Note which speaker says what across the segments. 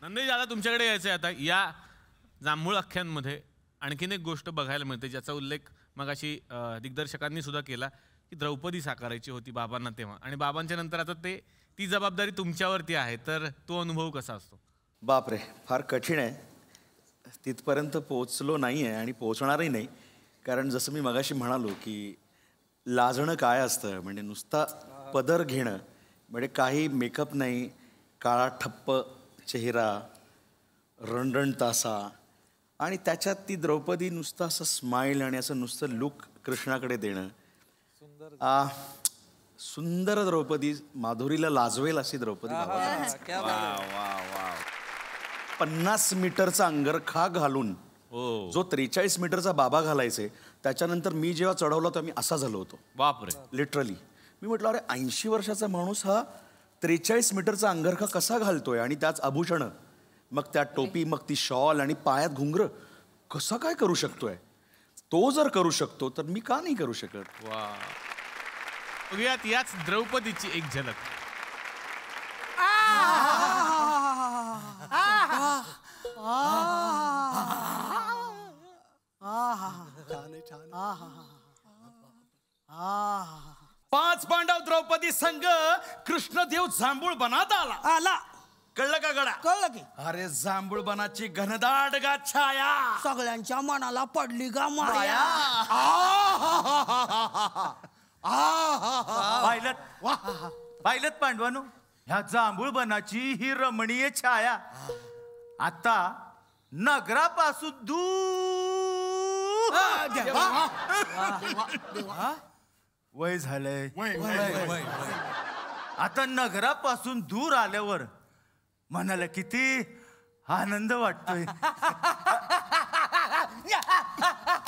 Speaker 1: नंदेश दादा तुमच्याकडे यायचं आहे आता. या जांभूळ अख्ख्यांमध्ये आणखीन एक गोष्ट बघायला मिळते ज्याचा उल्लेख मगाशी दिग्दर्शकांनी सुद्धा केला की द्रौपदी साकारायची होती बाबांना तेव्हा, आणि बाबांच्या नंतर आता ती जबाबदारी तुमच्यावरती आहे. तर तो अनुभव कसा असतो?
Speaker 2: बापरे, फार कठीण आहे. तिथपर्यंत पोहोचलो नाही आहे आणि पोहोचणारही नाही. कारण जसं मी मगाशी म्हणालो की लाजणं काय असतं, म्हणजे नुसता पदर घेणं, म्हणजे काही मेकअप नाही, काळा ठप्प चेहरा, रणरण तासा, आणि त्याच्यात ती द्रौपदी नुसतं असं स्माईल आणि असं नुसतं लुक कृष्णाकडे देणं. सुंदर द्रौपदी, माधुरीला लाजवेल अशी द्रौपदी. 50 मीटरचा अंगरखा घालून जो 43 मीटरचा बाबा घालायचे, त्याच्यानंतर मी जेव्हा चढवला तर मी असा झालो होतो.
Speaker 1: बापरे,
Speaker 2: लिटरली. मी म्हटलं अरे 80 वर्षाचा माणूस हा 43 मीटरचा अंगरखा कसा घालतोय, आणि त्याच आभूषणं, मग त्यात टोपी, मग ती शॉल आणि पायात घुंगर, कसा काय करू शकतोय? तो जर करू शकतो तर मी का नाही करू शकत?
Speaker 1: वा. बघूयात याच द्रौपदीची एक झलक.
Speaker 2: पाच पांडव द्रौपदी संघ कृष्णदेव जांभूळ बनात आला. कळलं का गडा?
Speaker 3: कळलं की.
Speaker 2: अरे जांभूळ बनाची घनदाट गा छाया
Speaker 3: सगळ्यांच्या मनाला पडली गा माया.
Speaker 4: पाहिलत पांडवानो, ह्या जांभूळ बनाची ही रमणीय छाया आता नगरापासून दूर वय झालंय. आता नगरापासून दूर आल्यावर मनाला किती आनंद वाटतोय.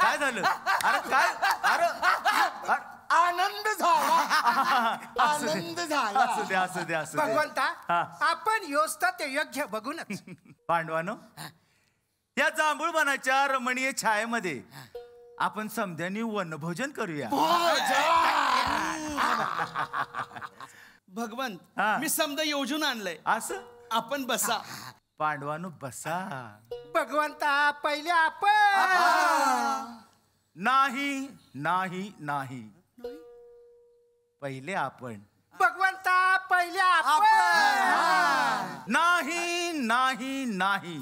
Speaker 4: काय झालं? अरे काय? अरे
Speaker 3: आनंद झाला. आनंद झाला.
Speaker 4: असू दे.
Speaker 3: भगवंता, आपण योजना ते योग्य बघूनच.
Speaker 4: पांडवानो, या जांभूळ बनाच्या रमणीय छायेमध्ये आपण समध्यानी वनभोजन करूया.
Speaker 2: भगवंत, मी समजा योजून आणलंय.
Speaker 4: असं
Speaker 2: आपण बसा.
Speaker 4: पांडवानो बसा.
Speaker 3: भगवंता, पहिले आपण.
Speaker 4: नाही नाही नाही, पहिले आपण.
Speaker 3: भगवंता, पहिले आपण.
Speaker 4: नाही नाही नाही,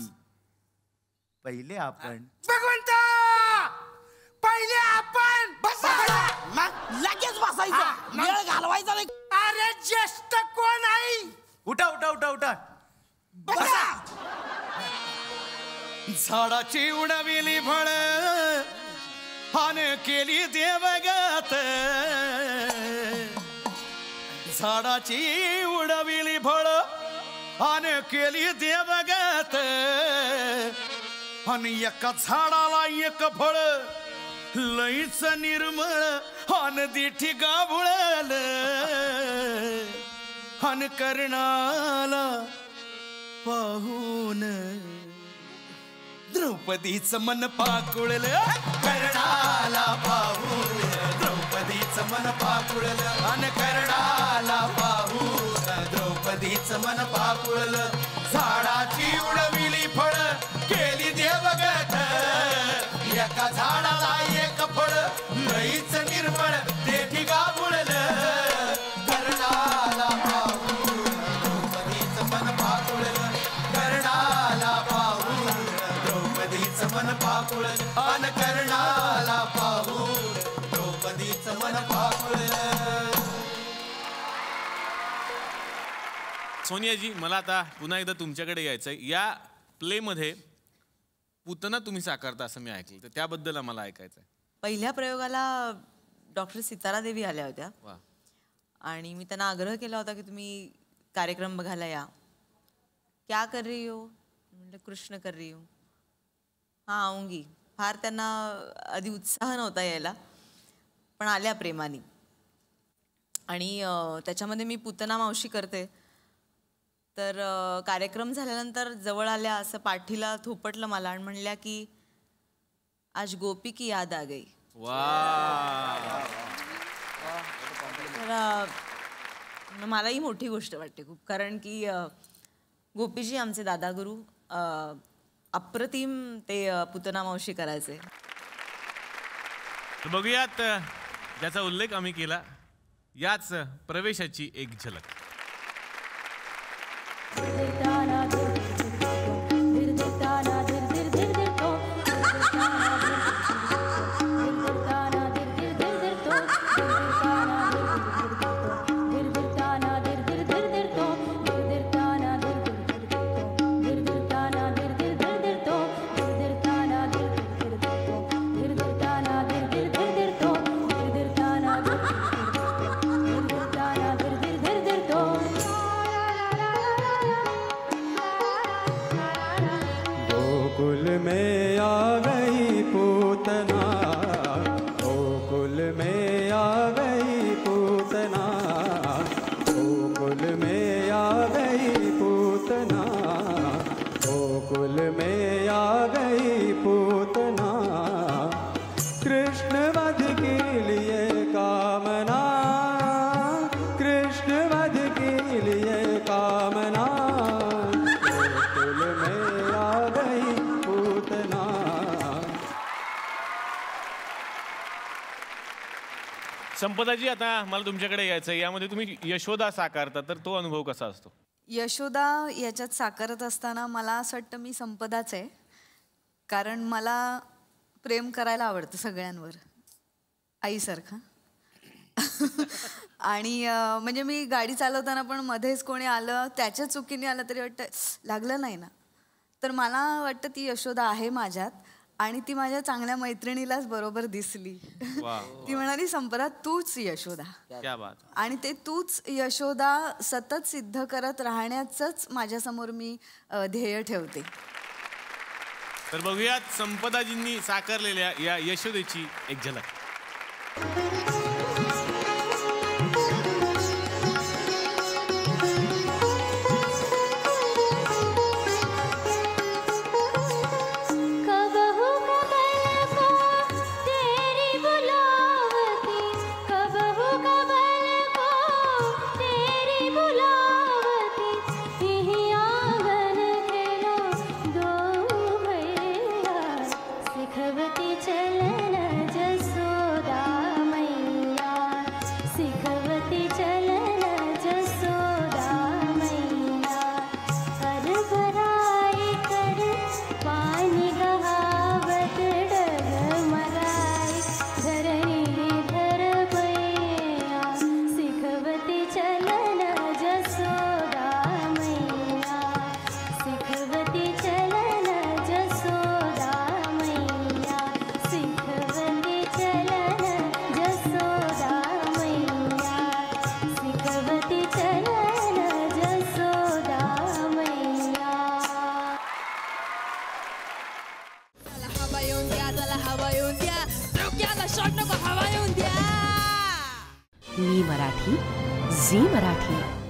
Speaker 4: पहिले आपण.
Speaker 3: भगवंता, पहिले आपण. लगेच बसायचं, वेळ घालवायचा नाही. अरे ज्येष्ठ कोण आहे?
Speaker 4: उठा उठा उठा उठा.
Speaker 3: बसा.
Speaker 2: झाडाची उडविली फळ हान केली देवगत. झाडाची उडविली फळ हान केली देवगत. आणि एका झाडाला एक फळ लईच निर्मळ हान दिठी गाभुळल. हान कर्णाला पाहून द्रौपदीचं मन पाकुळलं. कर्णाला पाहून द्रौपदीचं मन पाकुळलं. अन कर्णाला पाहून द्रौपदीचं मन पाकुळलं. झाडाची उडविली फळ केली देवगत. एका झाडाला एक फळ लईच निर्मळ देठी गाभुळलं. कर्णाला पाहून द्रौपदीचं मन पाकुळलं. कर्णाला पाहून द्रौपदीचं मन पाकुळलं. अन कर्णाला पाहून द्रौपदीचं मन पाकुळलं.
Speaker 1: सोनियाजी, मला आता पुन्हा एकदा तुमच्याकडे यायचंय. या प्लेमध्ये पुतना तुम्ही साकारता असं मी ऐकलं, तर त्याबद्दल आम्हाला ऐकायचंय.
Speaker 5: पहिल्या प्रयोगाला डॉक्टर सितारा देवी आल्या होत्या.
Speaker 1: वा.
Speaker 5: आणि मी त्यांना आग्रह केला होता की तुम्ही कार्यक्रम बघायला या. क्या कर रही हो? म्हटलं कृष्ण कर रही हो. हां, आऊंगी. फार त्यांना आधी उत्साह नव्हता यायला, पण आल्या प्रेमाने. आणि त्याच्यामध्ये मी पुतना मावशी करते. तर कार्यक्रम झाल्यानंतर जवळ आल्या, असं पाठीला थोपटलं मला आणि म्हणल्या की आज गोपी की याद आ गई.
Speaker 1: वा.
Speaker 5: तर मलाही मोठी गोष्ट वाटते खूप, कारण की गोपीजी आमचे दादागुरु अप्रतिम ते पुतना मावशी करायचे.
Speaker 1: तर बघूयात ज्याचा उल्लेख आम्ही केला याच प्रवेशाची एक झलक.
Speaker 6: गोकुल में आ गई पूतना, गोकुल में आ गई पूतना, गोकुल में आ गई पूतना, गोकुल में आ गई पूतना, कृष्ण वध के लिए कामना, कृष्ण वध के लिए कामना, गोकुल में आ गई पूतना.
Speaker 1: संपदाजी, आता मला तुमच्याकडे यायचं. यामध्ये तुम्ही यशोदा साकारता, तर तो अनुभव कसा असतो?
Speaker 7: यशोदा याच्यात साकारत असताना मला असं वाटतं मी संपदाच आहे, कारण मला प्रेम करायला आवडतं सगळ्यांवर, आईसारखं. आणि म्हणजे मी गाडी चालवताना पण मध्येच कोणी आलं, त्याच्या चुकीने आलं तरी वाटतं लागलं नाही ना, तर मला वाटतं ती यशोदा आहे माझ्यात. आणि ती माझ्या चांगल्या मैत्रिणीलाच बरोबर दिसली. ती म्हणाली संपदा तूच यशोदा.
Speaker 1: क्या बात.
Speaker 7: आणि ते तूच यशोदा सतत सिद्ध करत राहण्याचंच माझ्यासमोर मी ध्येय ठेवते.
Speaker 1: तर बघूयात संपदाजींनी साकारलेल्या या यशोदेची एक झलक.
Speaker 8: मी मराठी, झी मराठी.